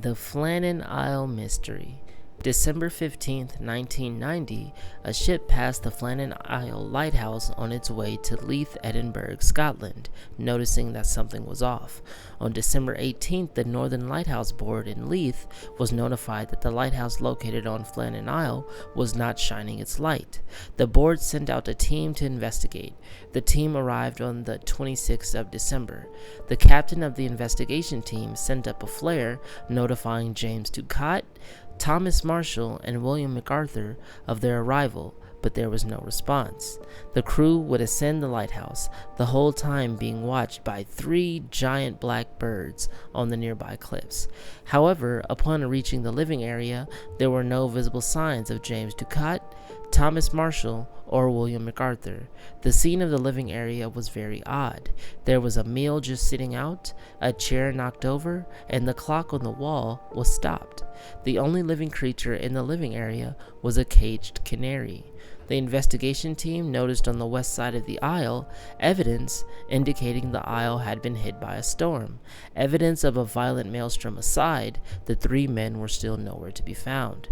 The Flannan Isle Mystery. December 15, 1990, a ship passed the Flannan Isle lighthouse on its way to Leith, Edinburgh, Scotland, noticing that something was off. On December 18th, the Northern Lighthouse Board in Leith was notified that the lighthouse located on Flannan Isle was not shining its light. The board sent out a team to investigate. The team arrived on the 26th of December. The captain of the investigation team sent up a flare notifying James Ducat, Thomas Marshall, and William MacArthur of their arrival, but there was no response. The crew would ascend the lighthouse, the whole time being watched by 3 giant black birds on the nearby cliffs. However, upon reaching the living area, there were no visible signs of James Ducat, Thomas Marshall, or William MacArthur. The scene of the living area was very odd. There was a meal just sitting out, a chair knocked over, and the clock on the wall was stopped. The only living creature in the living area was a caged canary. The investigation team noticed on the west side of the isle evidence indicating the isle had been hit by a storm. Evidence of a violent maelstrom aside, the 3 men were still nowhere to be found.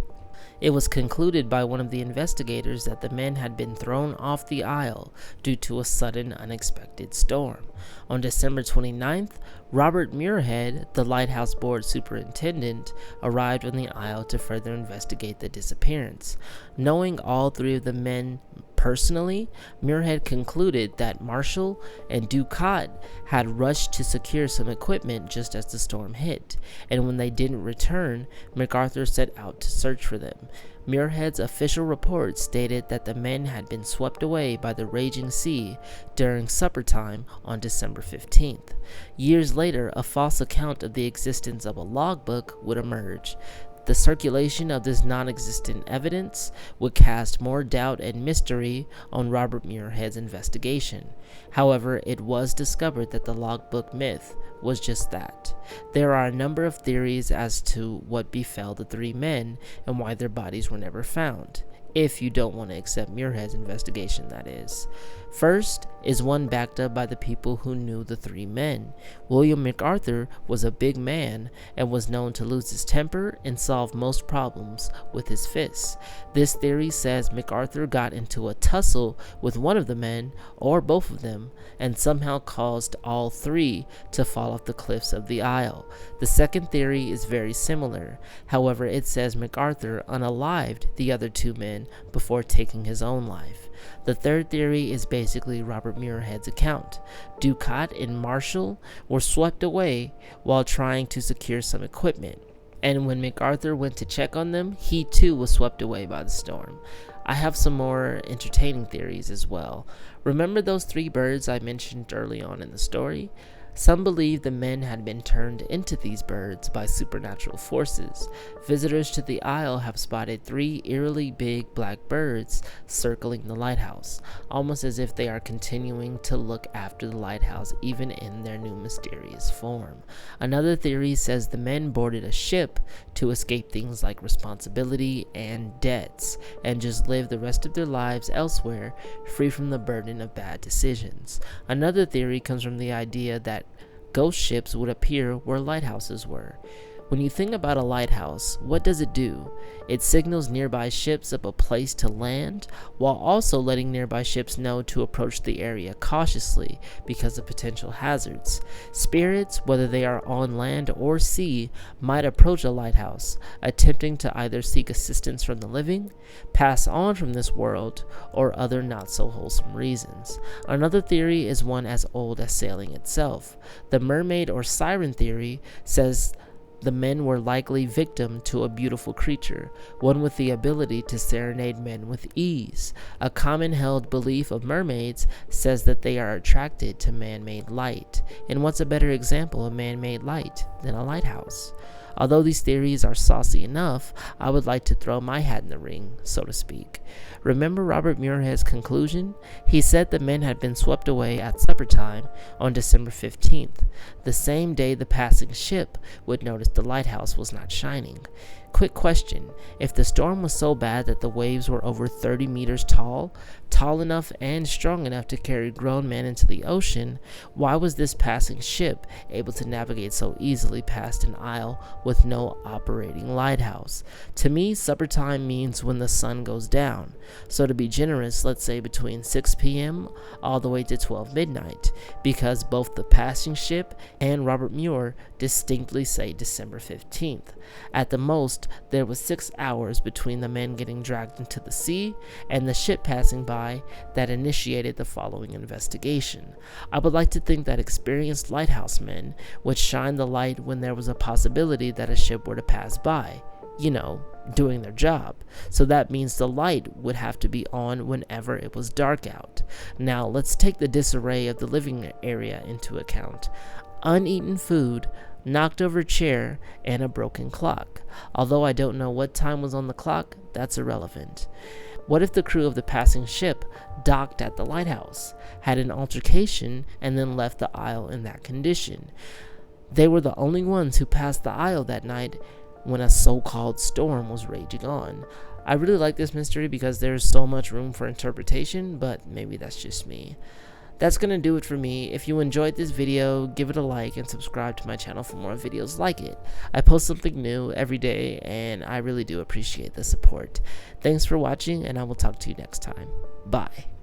It was concluded by one of the investigators that the men had been thrown off the isle due to a sudden, unexpected storm. On December 29th, Robert Muirhead, the Lighthouse Board superintendent, arrived on the isle to further investigate the disappearance. Knowing all 3 of the men personally, Muirhead concluded that Marshall and Ducat had rushed to secure some equipment just as the storm hit, and when they didn't return, MacArthur set out to search for them. Muirhead's official report stated that the men had been swept away by the raging sea during supper time on December 15th. Years later, a false account of the existence of a logbook would emerge. The circulation of this non-existent evidence would cast more doubt and mystery on Robert Muirhead's investigation. However, it was discovered that the logbook myth was just that. There are a number of theories as to what befell the 3 men and why their bodies were never found. If you don't want to accept Muirhead's investigation, that is. First is one backed up by the people who knew the 3 men. William MacArthur was a big man and was known to lose his temper and solve most problems with his fists. This theory says MacArthur got into a tussle with one of the men, or both of them, and somehow caused all 3 to fall off the cliffs of the isle. The second theory is very similar. However, it says MacArthur unalived the other 2 men before taking his own life. The third theory is basically Robert Muirhead's account. Ducat and Marshall were swept away while trying to secure some equipment, and when MacArthur went to check on them, he too was swept away by the storm. I have some more entertaining theories as well. Remember those 3 birds I mentioned early on in the story? Some believe the men had been turned into these birds by supernatural forces. Visitors to the isle have spotted 3 eerily big black birds circling the lighthouse, almost as if they are continuing to look after the lighthouse even in their new mysterious form. Another theory says the men boarded a ship to escape things like responsibility and debts, and just live the rest of their lives elsewhere, free from the burden of bad decisions. Another theory comes from the idea that ghost ships would appear where lighthouses were. When you think about a lighthouse, what does it do? It signals nearby ships of a place to land, while also letting nearby ships know to approach the area cautiously because of potential hazards. Spirits, whether they are on land or sea, might approach a lighthouse, attempting to either seek assistance from the living, pass on from this world, or other not so wholesome reasons. Another theory is one as old as sailing itself. The mermaid or siren theory says the men were likely victim to a beautiful creature, one with the ability to serenade men with ease. A common held belief of mermaids says that they are attracted to man-made light. And what's a better example of man-made light than a lighthouse? Although these theories are saucy enough, I would like to throw my hat in the ring, so to speak. Remember Robert Muirhead's conclusion? He said the men had been swept away at supper time on December 15th, the same day the passing ship would notice the lighthouse was not shining. Quick question: if the storm was so bad that the waves were over 30 meters tall enough and strong enough to carry grown men into the ocean, why was this passing ship able to navigate so easily past an isle with no operating lighthouse. To me, supper time means when the sun goes down. So to be generous, let's say between 6 p.m. all the way to 12 midnight, because both the passing ship and Robert Muir distinctly say December 15th. At the most, there was 6 hours between the men getting dragged into the sea and the ship passing by that initiated the following investigation. I would like to think that experienced lighthouse men would shine the light when there was a possibility that a ship were to pass by, doing their job. So that means the light would have to be on whenever it was dark out. Now let's take the disarray of the living area into account. Uneaten food, knocked over chair, and a broken clock. Although I don't know what time was on the clock, that's irrelevant. What if the crew of the passing ship docked at the lighthouse, had an altercation, and then left the isle in that condition? They were the only ones who passed the isle that night when a so-called storm was raging on. I really like this mystery because there's so much room for interpretation, but maybe that's just me. That's gonna do it for me. If you enjoyed this video, give it a like and subscribe to my channel for more videos like it. I post something new every day and I really do appreciate the support. Thanks for watching and I will talk to you next time. Bye.